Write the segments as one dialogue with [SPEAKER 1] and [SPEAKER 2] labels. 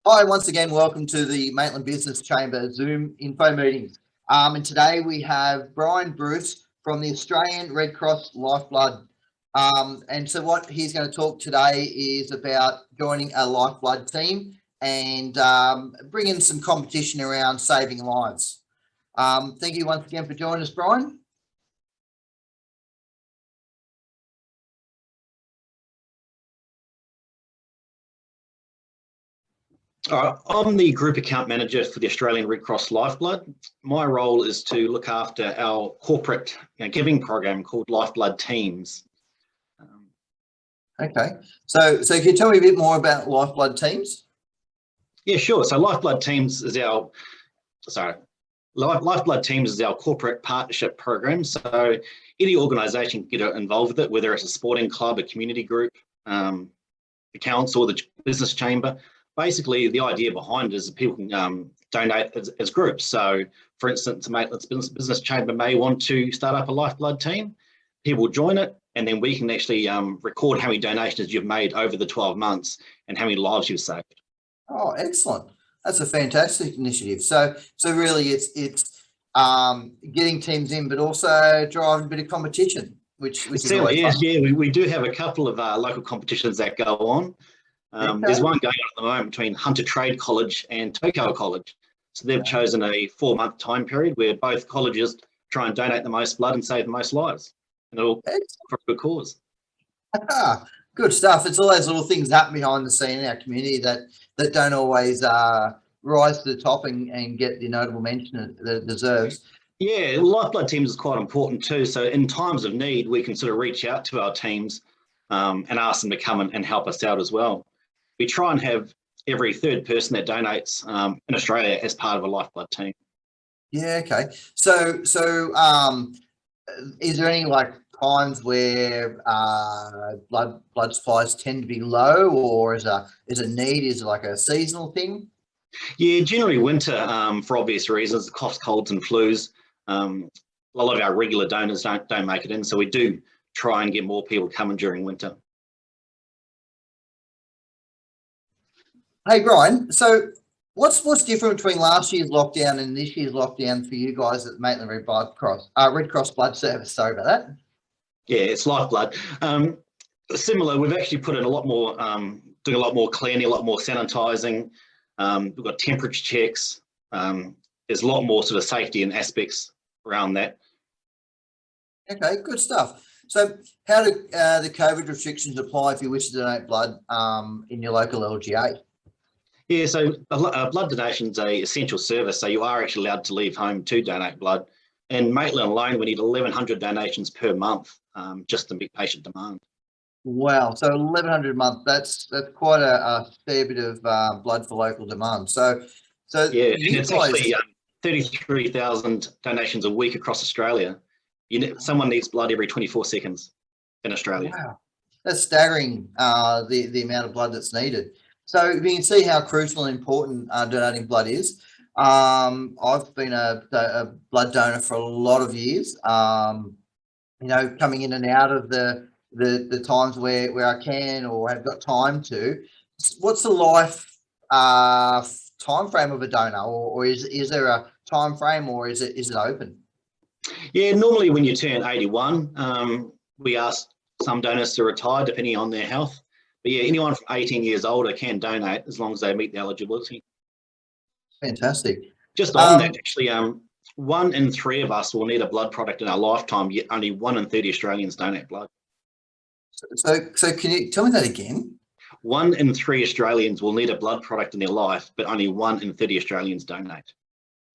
[SPEAKER 1] Hi, once again, welcome to the Maitland Business Chamber Zoom info meetings. And today we have Brian Bruce from the Australian Red Cross Lifeblood. And so what he's going to talk today is about joining a Lifeblood team and bringing some competition around saving lives. Thank you once again for joining us, Brian.
[SPEAKER 2] I'm the Group Account Manager for the Australian Red Cross Lifeblood. My role is to look after our corporate giving program called Lifeblood Teams.
[SPEAKER 1] Okay, so can you tell me a bit more about Lifeblood Teams?
[SPEAKER 2] Yeah, sure. So Lifeblood Teams is our corporate partnership program. So any organisation can get involved with it, whether it's a sporting club, a community group, the council, the business chamber. Basically, the idea behind it is that people can donate as groups. So, for instance, Maitland's business chamber may want to start up a Lifeblood team. People join it, and then we can actually record how many donations you've made over the 12 months and how many lives you've saved.
[SPEAKER 1] Oh, excellent! That's a fantastic initiative. So really, it's getting teams in, but also driving a bit of competition, which is always fun.
[SPEAKER 2] Yeah, we do have a couple of local competitions that go on. There's one going on at the moment between Hunter Trade College and Tokyo College. So they've chosen a 4-month time period where both colleges try and donate the most blood and save the most lives. And all for a good cause.
[SPEAKER 1] Good stuff. It's all those little things happen behind the scene in our community that don't always rise to the top and get the notable mention that it deserves.
[SPEAKER 2] Yeah, Lifeblood teams is quite important too. So in times of need, we can sort of reach out to our teams and ask them to come and help us out as well. We try and have every third person that donates in Australia as part of a Lifeblood team.
[SPEAKER 1] Yeah, okay. So is there any times where blood supplies tend to be low, or is a need, is it like a seasonal thing?
[SPEAKER 2] Yeah, generally winter for obvious reasons, coughs, colds and flus. A lot of our regular donors don't make it in, so we do try and get more people coming during winter.
[SPEAKER 1] Hey Brian, so what's different between last year's lockdown and this year's lockdown for you guys at Maitland Red Cross Blood Service? Sorry about that.
[SPEAKER 2] Yeah, it's Lifeblood. Similar, we've actually put in a lot more, doing a lot more cleaning, a lot more sanitising. We've got temperature checks. There's a lot more sort of safety and aspects around that.
[SPEAKER 1] Okay, good stuff. So how do the COVID restrictions apply if you wish to donate blood in your local LGA?
[SPEAKER 2] Yeah, so blood donation is an essential service, so you are actually allowed to leave home to donate blood. In Maitland alone, we need 1,100 donations per month just to meet patient demand.
[SPEAKER 1] Wow, so 1,100 a month, that's quite a fair bit of blood for local demand. So
[SPEAKER 2] yeah, and it's actually 33,000 donations a week across Australia. Someone needs blood every 24 seconds in Australia.
[SPEAKER 1] Wow, that's staggering, the amount of blood that's needed. So you can see how crucial and important donating blood is. I've been a blood donor for a lot of years, coming in and out of the times where I can or have got time to. What's the life time frame of a donor, or is there a time frame, or is it open?
[SPEAKER 2] Yeah, normally when you turn 81, we ask some donors to retire depending on their health. But yeah, anyone from 18 years older can donate as long as they meet the eligibility.
[SPEAKER 1] Fantastic.
[SPEAKER 2] Just on that, actually, 1 in 3 of us will need a blood product in our lifetime, yet only 1 in 30 Australians donate blood.
[SPEAKER 1] So can you tell me that again?
[SPEAKER 2] 1 in 3 Australians will need a blood product in their life, but only 1 in 30 Australians donate.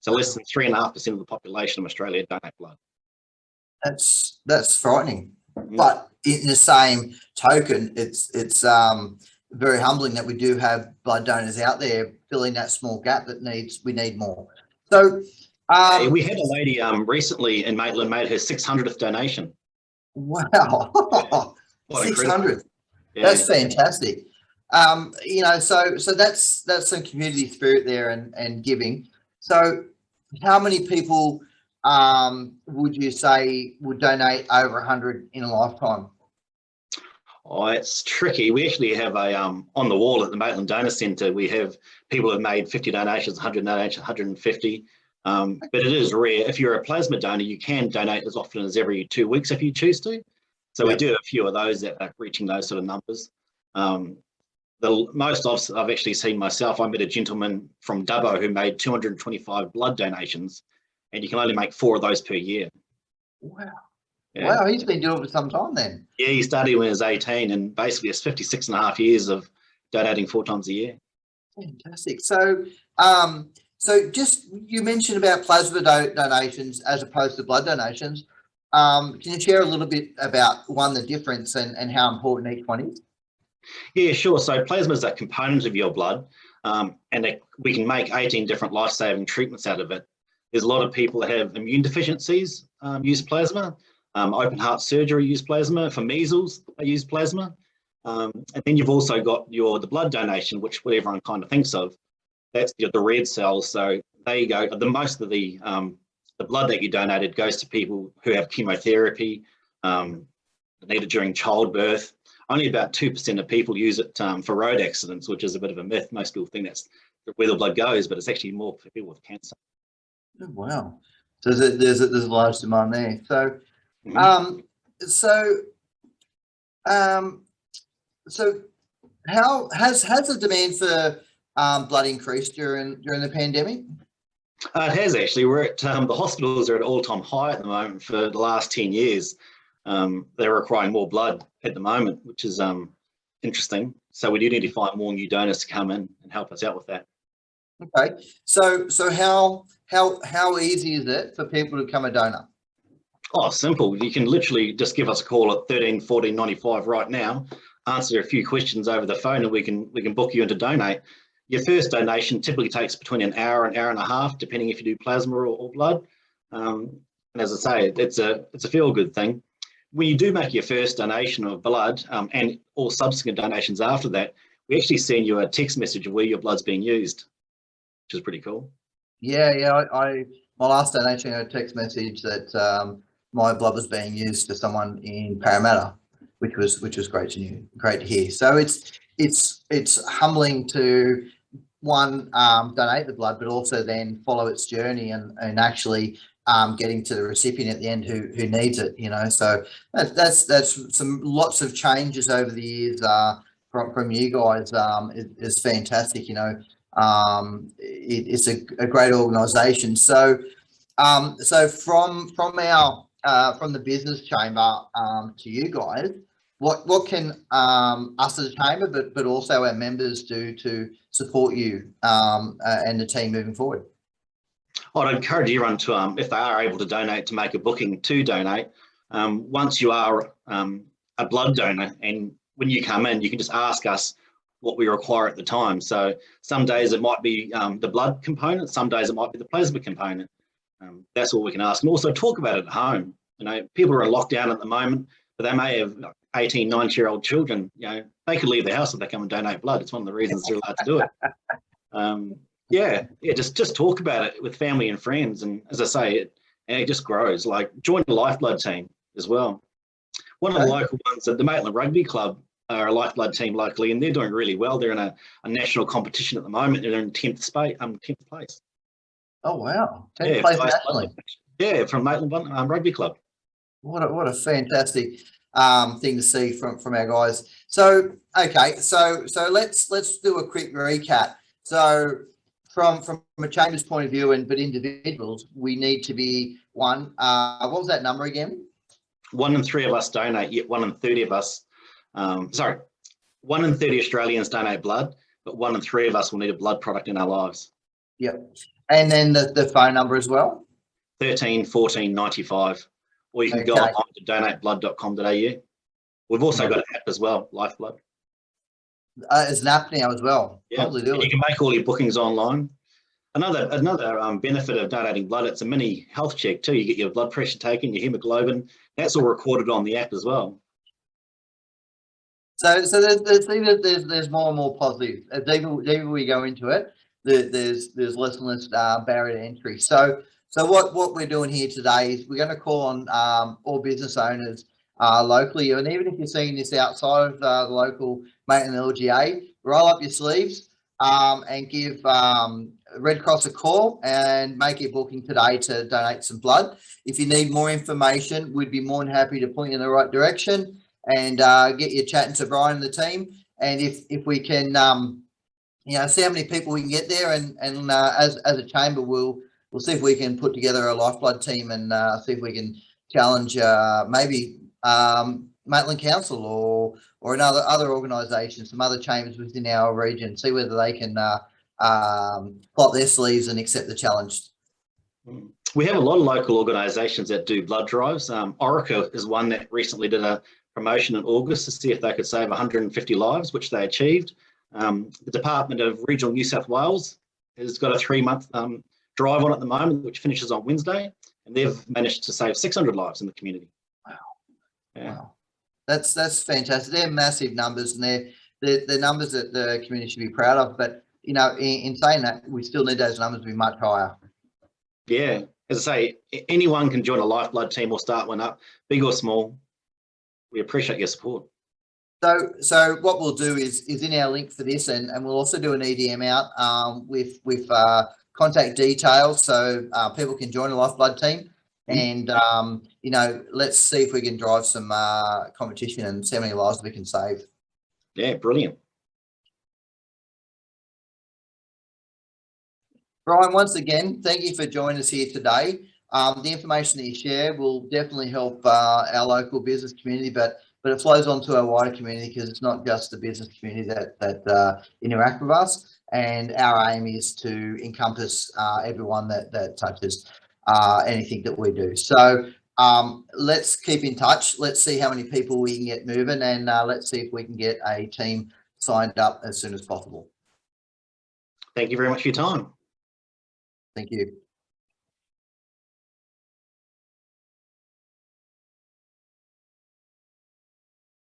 [SPEAKER 2] So less than 3.5% of the population of Australia donate blood.
[SPEAKER 1] That's frightening. But in the same token, it's very humbling that we do have blood donors out there filling that small gap that we need more. So
[SPEAKER 2] we had a lady recently in Maitland made her 600th donation.
[SPEAKER 1] Wow, 600. Yeah. That's fantastic. So that's some community spirit there and giving. So how many people would you say would donate over 100 in a lifetime?
[SPEAKER 2] Oh, it's tricky. We actually have a on the wall at the Maitland Donor Centre. We have people who have made 50 donations, 100 donations, 150. But it is rare. If you're a plasma donor, you can donate as often as every 2 weeks if you choose to. So we do have a few of those that are reaching those sort of numbers. The most I've actually seen myself, I met a gentleman from Dubbo who made 225 blood donations, and you can only make 4 of those per year.
[SPEAKER 1] Wow.
[SPEAKER 2] Yeah.
[SPEAKER 1] Wow, he's been doing it for some time then.
[SPEAKER 2] Yeah, he started when he was 18, and basically it's 56 and a half years of donating 4 times a year.
[SPEAKER 1] Fantastic. So, so just you mentioned about plasma donations as opposed to blood donations. Can you share a little bit about the difference and how important each one is?
[SPEAKER 2] Yeah, sure. So plasma is a component of your blood, and we can make 18 different life-saving treatments out of it. There's a lot of people that have immune deficiencies use plasma. Open heart surgery use plasma. For measles, they use plasma. And then you've also got the blood donation, which what everyone kind of thinks of. That's the red cells. So there you go. Most of the blood that you donated goes to people who have chemotherapy, need it during childbirth. Only about 2% of people use it for road accidents, which is a bit of a myth. Most people think that's where the blood goes, but it's actually more for people with cancer.
[SPEAKER 1] Oh, wow. So there's a large demand there. So, so how has the demand for blood increased during the pandemic?
[SPEAKER 2] It has actually. We're at the hospitals are at all-time high at the moment for the last 10 years. They're requiring more blood at the moment, which is interesting. So we do need to find more new donors to come in and help us out with that.
[SPEAKER 1] Okay. So how easy is it for people to become a donor?
[SPEAKER 2] Oh, simple. You can literally just give us a call at 13 14 95 right now, answer a few questions over the phone, and we can book you in to donate. Your first donation typically takes between an hour and a half, depending if you do plasma or blood. And as I say, it's a feel-good thing. When you do make your first donation of blood and all subsequent donations after that, we actually send you a text message of where your blood's being used, which is pretty cool.
[SPEAKER 1] Yeah. My last donation, I had a text message that my blood was being used for someone in Parramatta, which was great to hear. So it's humbling to donate the blood, but also then follow its journey and actually getting to the recipient at the end who needs it. So that's lots of changes over the years from you guys is fantastic. It's a great organisation. So from the business chamber to you guys, what can us as a chamber, but also our members do to support you and the team moving forward?
[SPEAKER 2] I'd encourage everyone to, if they are able to donate, to make a booking to donate. Once you are a blood donor, and when you come in, you can just ask us what we require at the time. So some days it might be the blood component, some days it might be the plasma component. That's all we can ask. And also talk about it at home. People are in lockdown at the moment, but they may have 18, 19-year-old children. They could leave the house if they come and donate blood. It's one of the reasons they're allowed to do it. Just talk about it with family and friends. And as I say, it just grows. Like, join the Lifeblood team as well. One of the local ones at the Maitland Rugby Club are a Lifeblood team locally, and they're doing really well. They're in a national competition at the moment. They're in 10th place.
[SPEAKER 1] Oh, wow. 10th place nationally.
[SPEAKER 2] Yeah, from Maitland Rugby Club. What
[SPEAKER 1] a fantastic thing to see from our guys. So okay, so let's do a quick recap. So from a chamber's point of view, but individuals, we need to be one. What was that number again?
[SPEAKER 2] 1 in 3 of us donate. Yet 1 in 30 of us. 1 in 30 Australians donate blood, but 1 in 3 of us will need a blood product in our lives.
[SPEAKER 1] Yep. And then the phone number as well? 13
[SPEAKER 2] 14 95. Or you can go online to donateblood.com.au. We've also got an app as well, Lifeblood.
[SPEAKER 1] It's an app now as well.
[SPEAKER 2] Yeah, you can make all your bookings online. Another benefit of donating blood, it's a mini health check too. You get your blood pressure taken, your hemoglobin. That's all recorded on the app as well.
[SPEAKER 1] So there's more and more positive. The deeper we go into it, there's less and less barrier to entry. So what we're doing here today is we're going to call on all business owners locally. And even if you're seeing this outside of the local mate and LGA, roll up your sleeves and give Red Cross a call and make your booking today to donate some blood. If you need more information, we'd be more than happy to point you in the right direction and get you chatting to Brian and the team. And if we can, you know, see how many people we can get there, and as a chamber, we'll see if we can put together a Lifeblood team and see if we can challenge maybe Maitland Council or another other organisation, some other chambers within our region, see whether they can plot their sleeves and accept the challenge.
[SPEAKER 2] We have a lot of local organisations that do blood drives. Orica is one that recently did a promotion in August to see if they could save 150 lives, which they achieved. The Department of Regional New South Wales has got a 3-month drive on at the moment, which finishes on Wednesday, and they've managed to save 600 lives in the community.
[SPEAKER 1] Wow.
[SPEAKER 2] Yeah.
[SPEAKER 1] Wow. That's fantastic. They're massive numbers, and they're numbers that the community should be proud of. But you know, in saying that, we still need those numbers to be much higher.
[SPEAKER 2] Yeah, as I say, anyone can join a Lifeblood team or start one up, big or small. We appreciate your support.
[SPEAKER 1] So what we'll do is in our link for this, and we'll also do an EDM out with contact details, so people can join a Lifeblood team. And you know, let's see if we can drive some competition and see how many lives we can save.
[SPEAKER 2] Yeah, brilliant.
[SPEAKER 1] Brian, once again, thank you for joining us here today. The information that you share will definitely help our local business community, but it flows on to our wider community, because it's not just the business community that interact with us. And our aim is to encompass everyone that touches anything that we do. So let's keep in touch. Let's see how many people we can get moving, and let's see if we can get a team signed up as soon as possible.
[SPEAKER 2] Thank you very much for your time.
[SPEAKER 1] Thank you.